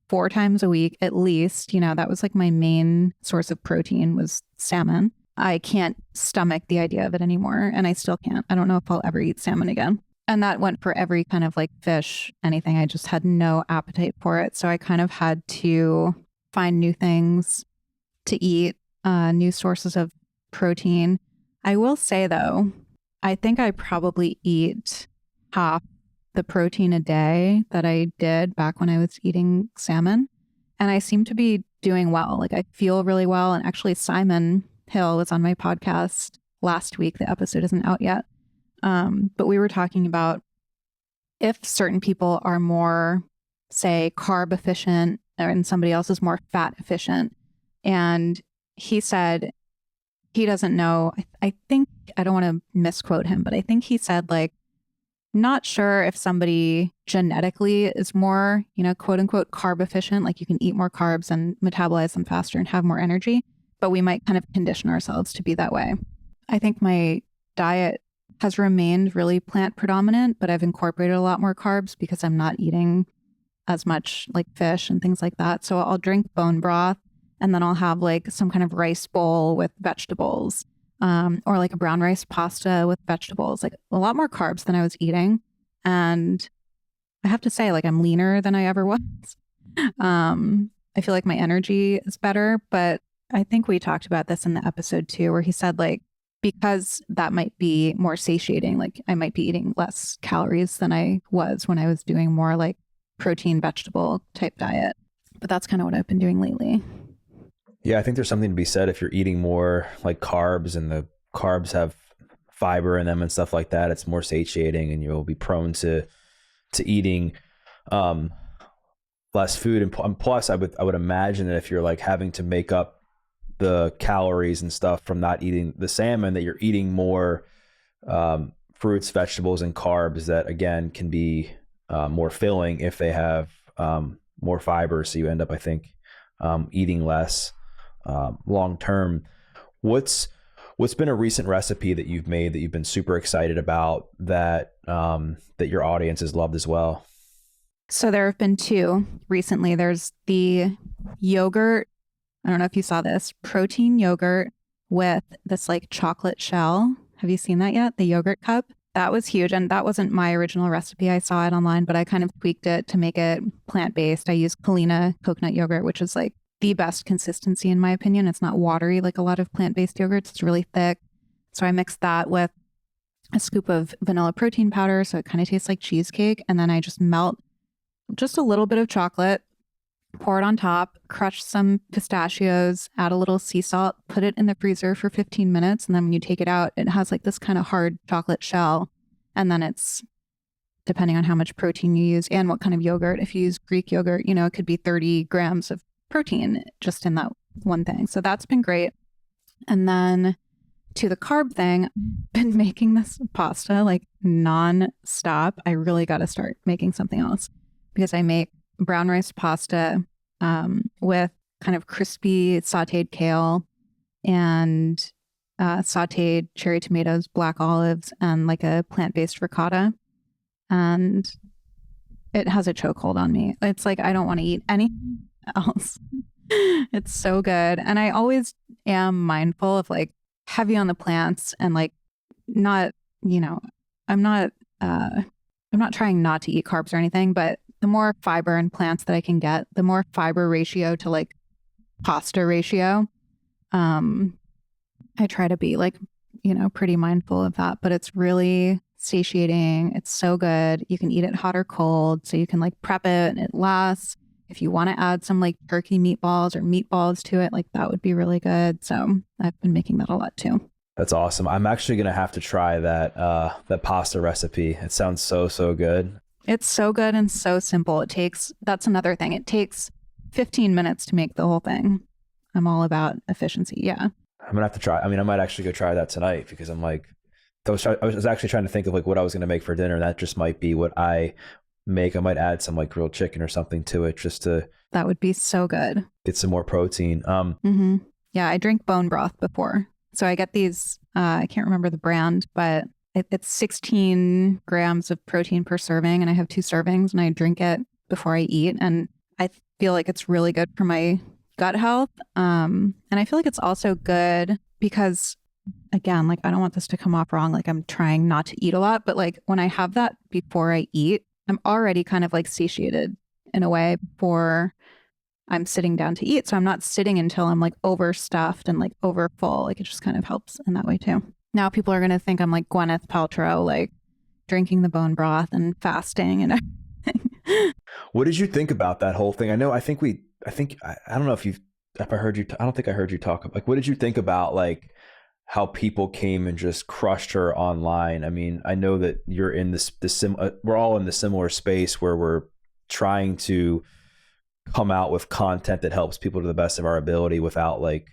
4 times a week at least, you know, that was like my main source of protein was salmon. I can't stomach the idea of it anymore, and I still can't. I don't know if I'll ever eat salmon again. And that went for every kind of like fish, anything. I just had no appetite for it. So I kind of had to find new things to eat, new sources of protein. I will say though, I think I probably eat half the protein a day that I did back when I was eating salmon. And I seem to be doing well. Like I feel really well. And actually Simon Hill was on my podcast last week. The episode isn't out yet. But we were talking about if certain people are more, say, carb efficient and somebody else is more fat efficient. And he said he doesn't know. I think, I don't want to misquote him, but I think he said, like, not sure if somebody genetically is more, quote unquote, carb efficient, like you can eat more carbs and metabolize them faster and have more energy, but we might kind of condition ourselves to be that way. I think my diet has remained really plant predominant, but I've incorporated a lot more carbs because I'm not eating as much like fish and things like that. So I'll drink bone broth and then I'll have like some kind of rice bowl with vegetables, or like a brown rice pasta with vegetables, like a lot more carbs than I was eating. And I have to say, like, I'm leaner than I ever was. I feel like my energy is better, but I think we talked about this in the episode too, where he said, like, because that might be more satiating, like I might be eating less calories than I was when I was doing more like protein vegetable type diet. But that's kind of what I've been doing lately. Yeah, I think there's something to be said if you're eating more like carbs and the carbs have fiber in them and stuff like that. It's more satiating, and you'll be prone to eating less food. And plus, I would imagine that if you're like having to make up the calories and stuff from not eating the salmon, that you're eating more fruits, vegetables, and carbs that again can be more filling if they have more fiber. So you end up, I think, eating less long term. What's been a recent recipe that you've made that you've been super excited about that that your audience has loved as well? So there have been two recently. There's the yogurt. I don't know if you saw this, protein yogurt with this like chocolate shell. Have you seen that yet? The yogurt cup. That was huge. And that wasn't my original recipe. I saw it online, but I kind of tweaked it to make it plant-based. I used Kalina coconut yogurt, which is like the best consistency in my opinion. It's not watery like a lot of plant-based yogurts. It's really thick. So I mixed that with a scoop of vanilla protein powder. So it kind of tastes like cheesecake. And then I just melt just a little bit of chocolate, pour it on top, crush some pistachios, add a little sea salt, put it in the freezer for 15 minutes. And then when you take it out, it has like this kind of hard chocolate shell. And then it's, depending on how much protein you use and what kind of yogurt, if you use Greek yogurt, it could be 30 grams of protein just in that one thing. So that's been great. And then to the carb thing, I've been making this pasta like non-stop. I really got to start making something else because I make brown rice pasta with kind of crispy sauteed kale and sauteed cherry tomatoes, black olives, and like a plant-based ricotta. And it has a chokehold on me. It's like I don't want to eat anything else. It's so good. And I always am mindful of like heavy on the plants and like not, I'm not trying not to eat carbs or anything, but the more fiber and plants that I can get, the more fiber ratio to like pasta ratio. I try to be like, pretty mindful of that, but it's really satiating. It's so good. You can eat it hot or cold. So you can like prep it and it lasts. If you want to add some like turkey meatballs or meatballs to it, like that would be really good. So I've been making that a lot too. That's awesome. I'm actually going to have to try that pasta recipe. It sounds so good. It's so good and so simple. That's another thing. It takes 15 minutes to make the whole thing. I'm all about efficiency. Yeah. I'm going to have to try. I mean, I might actually go try that tonight because I'm like, I was actually trying to think of like what I was going to make for dinner. That just might be what I make. I might add some like grilled chicken or something to it just to. That would be so good. Get some more protein. Yeah, I drink bone broth before. So I get these, I can't remember the brand, but it's 16 grams of protein per serving. And I have 2 servings and I drink it before I eat. And I feel like it's really good for my gut health. And I feel like it's also good because, again, like I don't want this to come off wrong. Like I'm trying not to eat a lot, but like when I have that before I eat, I'm already kind of like satiated in a way before I'm sitting down to eat. So I'm not sitting until I'm like overstuffed and like over full. Like it just kind of helps in that way too. Now people are going to think I'm like Gwyneth Paltrow, like drinking the bone broth and fasting and everything. What did you think about that whole thing? I don't know if I heard you, I don't think I heard you talk. Like, what did you think about like how people came and just crushed her online? I mean, I know that you're in we're all in the similar space where we're trying to come out with content that helps people to the best of our ability without like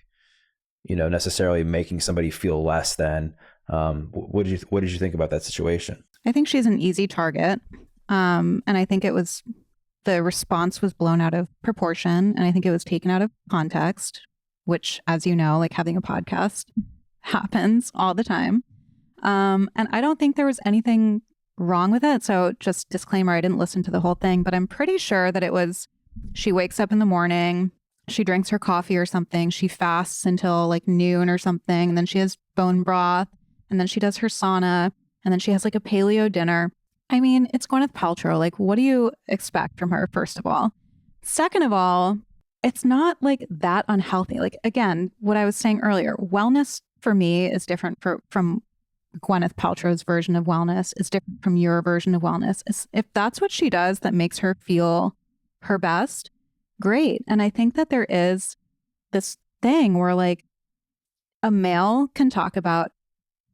necessarily making somebody feel less than. What did you think about that situation? I think she's an easy target. And I think the response was blown out of proportion, and I think it was taken out of context, which, as you know, like having a podcast happens all the time. And I don't think there was anything wrong with it. So just disclaimer, I didn't listen to the whole thing, but I'm pretty sure that it was, she wakes up in the morning, she drinks her coffee or something, she fasts until like noon or something, and then she has bone broth, and then she does her sauna, and then she has like a paleo dinner. I mean, it's Gwyneth Paltrow. Like, what do you expect from her, first of all? Second of all, it's not like that unhealthy. Like, again, what I was saying earlier, wellness for me is different from Gwyneth Paltrow's version of wellness, is different from your version of wellness. If that's what she does that makes her feel her best, great. And I think that there is this thing where like a male can talk about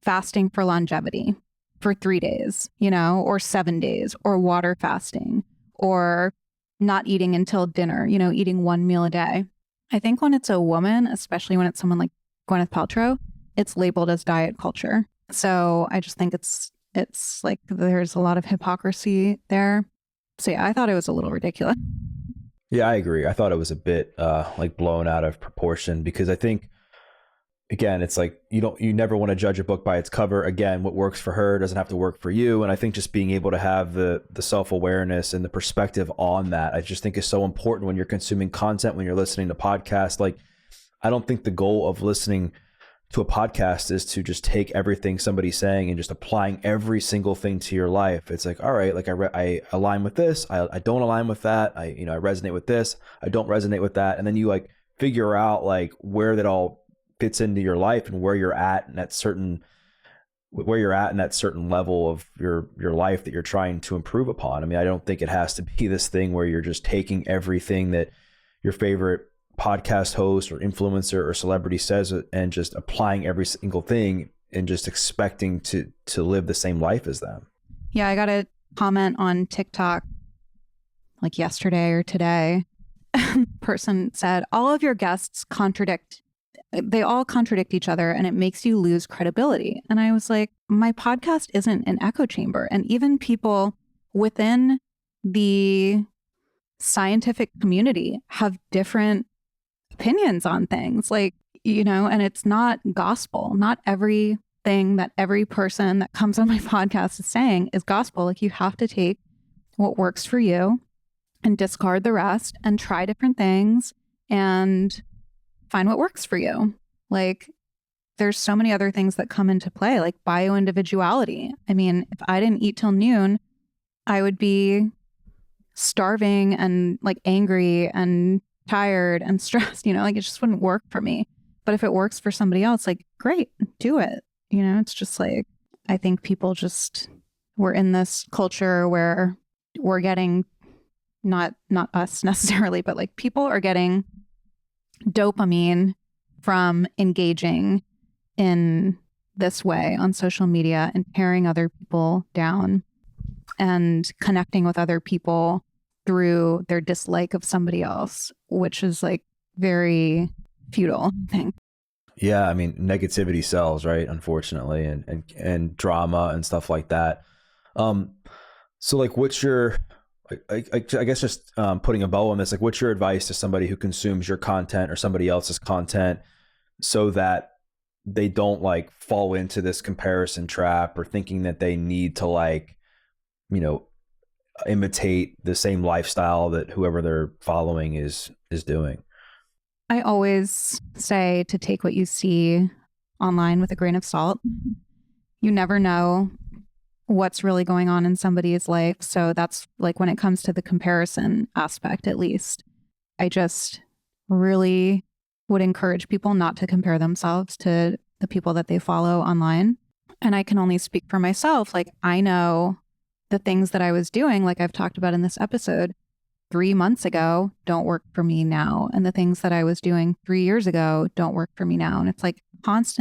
fasting for longevity for 3 days, or 7 days, or water fasting, or not eating until dinner, eating one meal a day. I think when it's a woman, especially when it's someone like Gwyneth Paltrow, it's labeled as diet culture. So I just think it's like there's a lot of hypocrisy there. So yeah, I thought it was a little ridiculous. Yeah, I agree. I thought it was a bit like blown out of proportion, because I think, again, it's like you never want to judge a book by its cover. Again, what works for her doesn't have to work for you. And I think just being able to have the self-awareness and the perspective on that, I just think is so important when you're consuming content, when you're listening to podcasts. Like, I don't think the goal of listening to a podcast is to just take everything somebody's saying and just applying every single thing to your life. It's like, all right, like I align with this, I don't align with that, I resonate with this, I don't resonate with that, and then you like figure out like where that all fits into your life and where you're at in that certain level of your life that you're trying to improve upon. I mean, I don't think it has to be this thing where you're just taking everything that your favorite podcast host or influencer or celebrity says and just applying every single thing and just expecting to live the same life as them. Yeah, I got a comment on TikTok like yesterday or today. Person said, all of your guests they all contradict each other, and it makes you lose credibility. And I was like, my podcast isn't an echo chamber. And even people within the scientific community have different opinions on things, like, and it's not gospel. Not everything that every person that comes on my podcast is saying is gospel. Like, you have to take what works for you and discard the rest and try different things and find what works for you. Like, there's so many other things that come into play, like bioindividuality. I mean, if I didn't eat till noon, I would be starving and like angry and tired and stressed, like it just wouldn't work for me. But if it works for somebody else, like, great, do it. It's just like, I think people we're in this culture where we're getting, not us necessarily, but like people are getting dopamine from engaging in this way on social media and tearing other people down and connecting with other people through their dislike of somebody else, which is like very futile, I think. Yeah, I mean, negativity sells, right? Unfortunately, and drama and stuff like that. So like, what's your, I guess just putting a bow on this, like, what's your advice to somebody who consumes your content or somebody else's content so that they don't like fall into this comparison trap or thinking that they need to like, imitate the same lifestyle that whoever they're following is doing? I always say to take what you see online with a grain of salt. You never know what's really going on in somebody's life. So that's like when it comes to the comparison aspect, at least, I just really would encourage people not to compare themselves to the people that they follow online. And I can only speak for myself. Like, I know the things that I was doing, like I've talked about in this episode, 3 months ago don't work for me now. And the things that I was doing 3 years ago don't work for me now. And it's like it's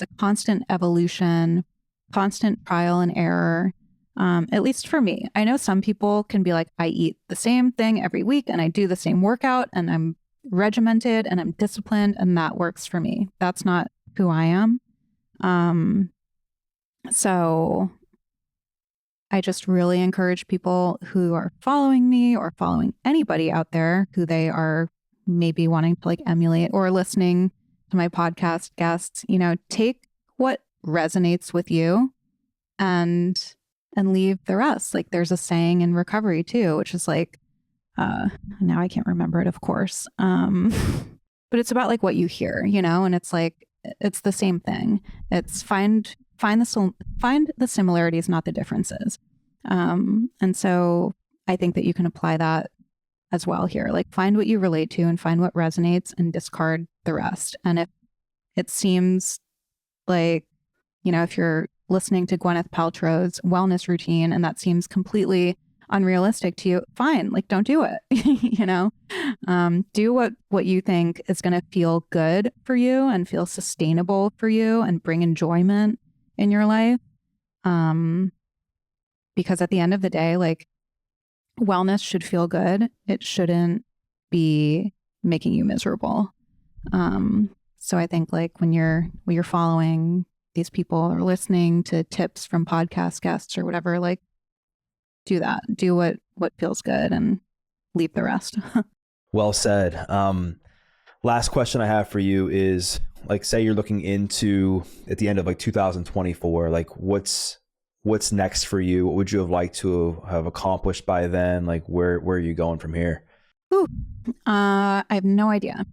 a constant evolution, constant trial and error. At least for me. I know some people can be like, I eat the same thing every week and I do the same workout and I'm regimented and I'm disciplined and that works for me. That's not who I am. So I just really encourage people who are following me or following anybody out there who they are maybe wanting to like emulate or listening to my podcast guests, you know, take what resonates with you and leave the rest. Like there's a saying in recovery too, which is like, now I can't remember it, of course. But it's about like what you hear, you know, and it's like, it's the same thing. It's find the similarities, not the differences. And so I think that you can apply that as well here. Like find what you relate to and find what resonates and discard the rest. And if it seems like, you know, if you're listening to Gwyneth Paltrow's wellness routine and that seems completely unrealistic to you, fine, like don't do it. You know, do what you think is going to feel good for you and feel sustainable for you and bring enjoyment in your life. Because at the end of the day, like wellness should feel good. It shouldn't be making you miserable. So I think like when you're following these people or listening to tips from podcast guests or whatever, like do that. Do what feels good and leave the rest. Well said. Last question I have for you is like, say you're looking into at the end of like 2024, like what's next for you? What would you have liked to have accomplished by then? Like where are you going from here? Ooh, I have no idea.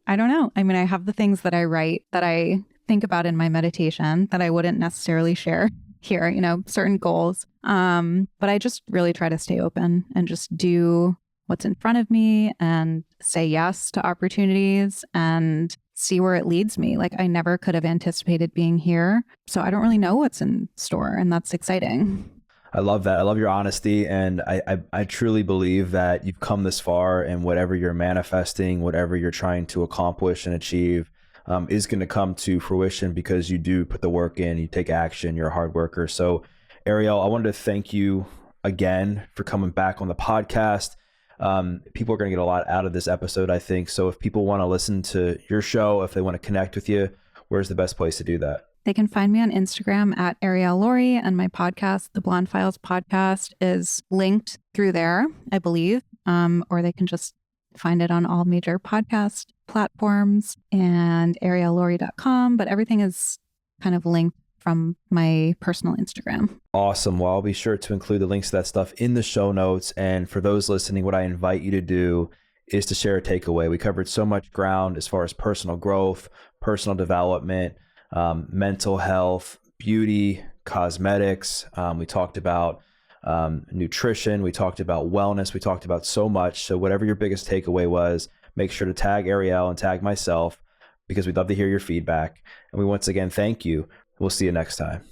I don't know. I mean, I have the things that I write that I think about in my meditation that I wouldn't necessarily share here, you know, certain goals. But I just really try to stay open and just do what's in front of me and say yes to opportunities and see where it leads me. Like I never could have anticipated being here. So I don't really know what's in store, and that's exciting. I love that. I love your honesty. And I truly believe that you've come this far, and whatever you're manifesting, whatever you're trying to accomplish and achieve is going to come to fruition because you do put the work in, you take action, you're a hard worker. So Arielle, I wanted to thank you again for coming back on the podcast. People are going to get a lot out of this episode, I think. So if people want to listen to your show, if they want to connect with you, where's the best place to do that? They can find me on Instagram at Arielle Lorre, and my podcast, the Blonde Files podcast, is linked through there, I believe. Or they can just find it on all major podcast platforms and ariellelorre.com, but everything is kind of linked from my personal Instagram. Awesome. Well, I'll be sure to include the links to that stuff in the show notes. And for those listening, what I invite you to do is to share a takeaway. We covered so much ground as far as personal growth, personal development, mental health, beauty, cosmetics. We talked about nutrition. We talked about wellness. We talked about so much. So whatever your biggest takeaway was, make sure to tag Arielle and tag myself because we'd love to hear your feedback. And we once again thank you. We'll see you next time.